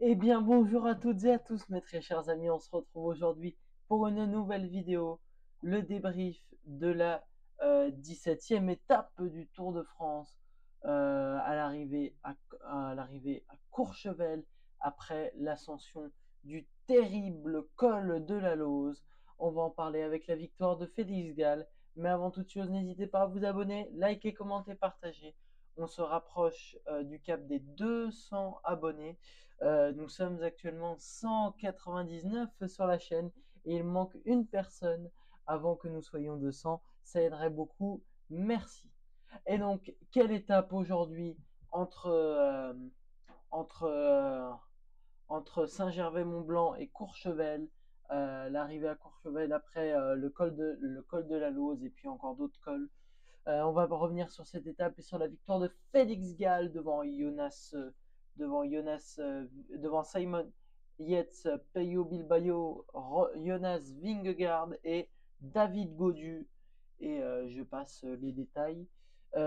Eh bien, bonjour à toutes et à tous, mes très chers amis. On se retrouve aujourd'hui pour une nouvelle vidéo, le débrief de la 17e étape du Tour de France à l'arrivée à Courchevel après l'ascension du terrible col de la Lose. On va en parler avec la victoire de Félix Gall. Mais avant toute chose, n'hésitez pas à vous abonner, liker, commenter, partager. On se rapproche du cap des 200 abonnés. Nous sommes actuellement 199 sur la chaîne et il manque une personne avant que nous soyons 200. Ça aiderait beaucoup. Merci. Et donc, quelle étape aujourd'hui entre entre euh, entre Saint-Gervais-Mont-Blanc et Courchevel, l'arrivée à Courchevel après le col de la Lose et puis encore d'autres cols. On va revenir sur cette étape et sur la victoire de Félix Gall devant Simon Yates, Peyo Bilbao, Jonas Vingegaard et David Gaudu. Et je passe les détails. On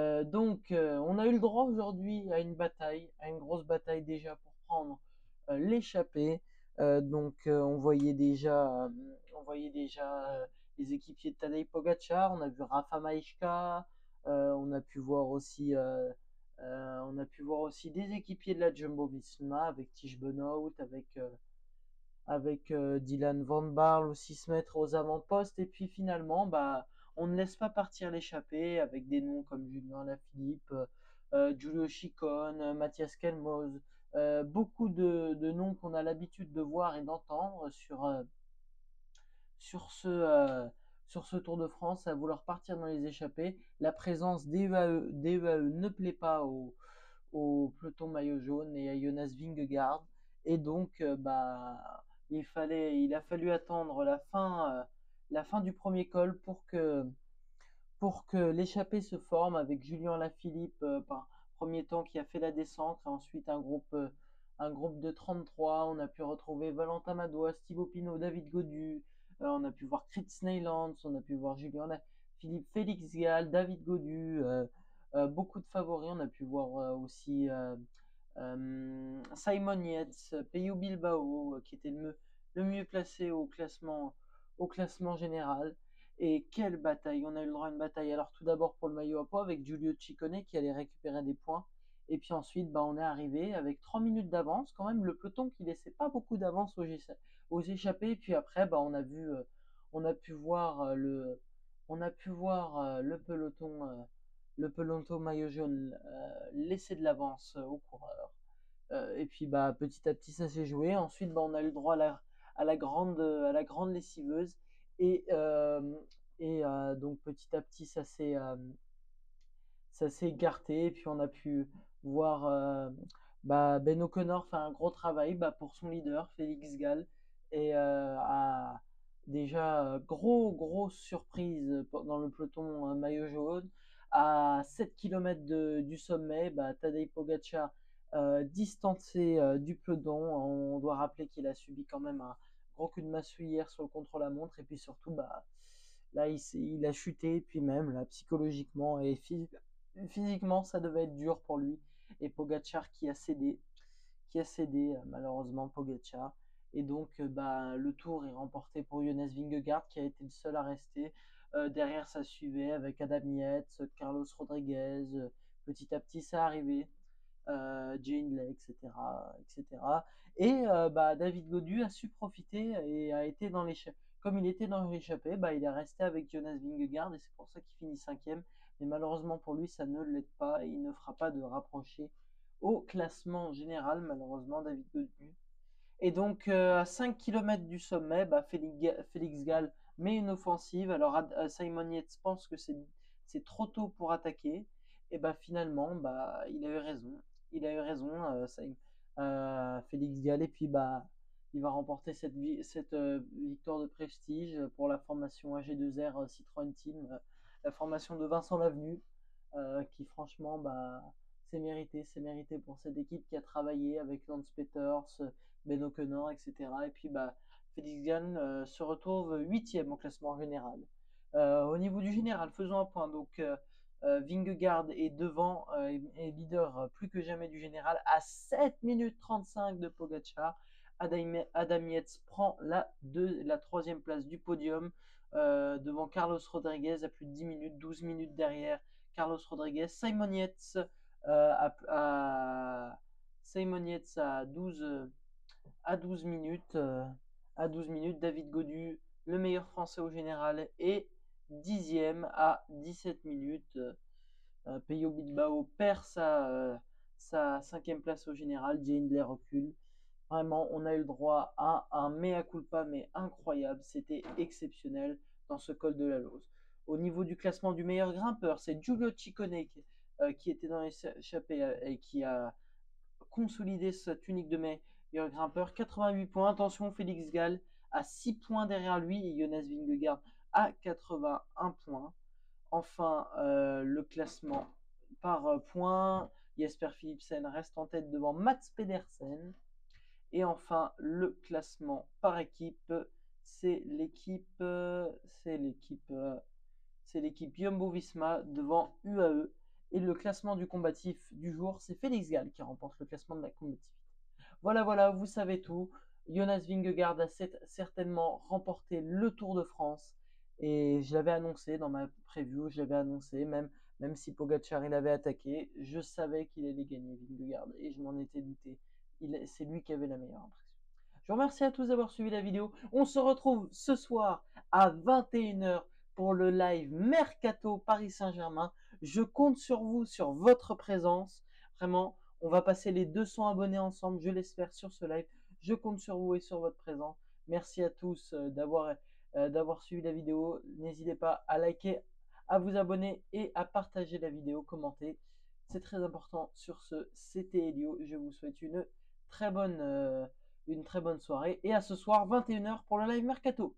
a eu le droit aujourd'hui à une grosse bataille déjà pour prendre l'échappée. On voyait déjà les équipiers de Tadej Pogacar, on a vu Rafa Maïchka, on a pu voir aussi des équipiers de la Jumbo-Visma avec Tish Benoot, avec Dylan Van Baarle aussi se mettre aux avant-postes. Et puis finalement, on ne laisse pas partir l'échappée avec des noms comme Julien Lafilippe, Giulio Ciccone, Mathias Kelmoz, beaucoup de noms qu'on a l'habitude de voir et d'entendre sur ce, euh, sur ce Tour de France à vouloir partir dans les échappées. La présence d'EAE ne plaît pas au peloton maillot jaune et à Jonas Vingegaard. Et donc, il a fallu attendre la fin du premier col pour que l'échappée se forme avec Julien Lafilippe par premier temps qui a fait la descente et ensuite un groupe de 33. On a pu retrouver Valentin Madois, Thibaut Pinot, David Gaudu. On a pu voir Krits Neylands, on a pu voir Julien Lafilippe, Félix Gall, David Gaudu. Beaucoup de favoris. On a pu voir aussi Simon Yates, Peyo Bilbao, qui était le mieux placé au classement général. Et quelle bataille! On a eu le droit à une bataille. Alors tout d'abord pour le maillot à poids avec Giulio Ciccone qui allait récupérer des points. Et puis ensuite, on est arrivé avec 3 minutes d'avance, quand même le peloton qui laissait pas beaucoup d'avance aux échappés. Et puis après, on a pu voir le peloton maillot jaune laisser de l'avance aux coureurs. Et puis petit à petit ça s'est joué. Ensuite on a eu le droit à la grande lessiveuse et donc petit à petit ça s'est écarté et puis on a pu voir Ben O'Connor faire un gros travail pour son leader Félix Gall et déjà grosse surprise dans le peloton maillot jaune à 7 km du sommet. Tadej Pogacar distancé du peloton. On doit rappeler qu'il a subi quand même un gros coup de massue hier sur le contre-la-montre et puis surtout là il a chuté et puis même là psychologiquement et physiquement ça devait être dur pour lui et Pogacar qui a cédé malheureusement Pogacar et donc le tour est remporté pour Jonas Vingegaard qui a été le seul à rester. Derrière ça suivait avec Adam Yates, Carlos Rodriguez, petit à petit ça arrivait. Jane Lay, etc., etc. Et David Gaudu a su profiter et a été dans l'échappée. Comme il était dans l'échappée, il est resté avec Jonas Vingegaard et c'est pour ça qu'il finit cinquième. Mais malheureusement pour lui, ça ne l'aide pas et il ne fera pas de rapprocher au classement général, malheureusement, David Gaudu. Et donc, à 5 km du sommet, Félix Gall met une offensive. Alors, Simon Yates pense que c'est trop tôt pour attaquer. Et finalement, il a eu raison. Il a eu raison, Félix Gall. Et puis, il va remporter cette victoire de prestige pour la formation AG2R Citroën Team, la formation de Vincent Lavenu, qui franchement, c'est mérité pour cette équipe qui a travaillé avec Lance Peters, Ben O'Connor, etc. Et puis Félix Gall se retrouve huitième au classement général. Au niveau du général, faisons un point. Donc Vingegaard est devant, est leader plus que jamais du général à 7 minutes 35 de Pogacar. Adam Yates prend la 3e place du podium devant Carlos Rodriguez à plus de 10 minutes, 12 minutes derrière Carlos Rodriguez. Simon Yates à 12 minutes. À 12 minutes, David Gaudu, le meilleur français au général, est 10e à 17 minutes. Peyo Bilbao perd sa 5e place au général. Jay Hindley recule. Vraiment, on a eu le droit à un mea culpa, mais incroyable. C'était exceptionnel dans ce col de la Lose. Au niveau du classement du meilleur grimpeur, c'est Giulio Ciccone qui était dans l'échappée et qui a consolidé sa tunique de meilleur grimpeur. 88 points. Attention, Félix Gall à 6 points derrière lui et Jonas Vingegaard à 81 points. Enfin, le classement par points. Jesper Philipsen reste en tête devant Mats Pedersen. Et enfin, le classement par équipe, c'est l'équipe Jumbo-Visma devant UAE. Et le classement du combatif du jour, c'est Félix Gall qui remporte le classement de la combativité. Voilà, vous savez tout. Jonas Vingegaard a certainement remporté le Tour de France. Et je l'avais annoncé dans ma preview, je l'avais annoncé, même si Pogacar il avait attaqué, je savais qu'il allait gagner Vingegaard et je m'en étais douté. C'est lui qui avait la meilleure impression. Je vous remercie à tous d'avoir suivi la vidéo. On se retrouve ce soir à 21h pour le live Mercato Paris Saint-Germain. Je compte sur vous, sur votre présence. Vraiment, on va passer les 200 abonnés ensemble, je l'espère, sur ce live. Je compte sur vous et sur votre présence. Merci à tous d'avoir suivi la vidéo. N'hésitez pas à liker, à vous abonner et à partager la vidéo, commenter. C'est très important. Sur ce, c'était Elio. Je vous souhaite une très bonne soirée. Et à ce soir, 21h pour le live Mercato.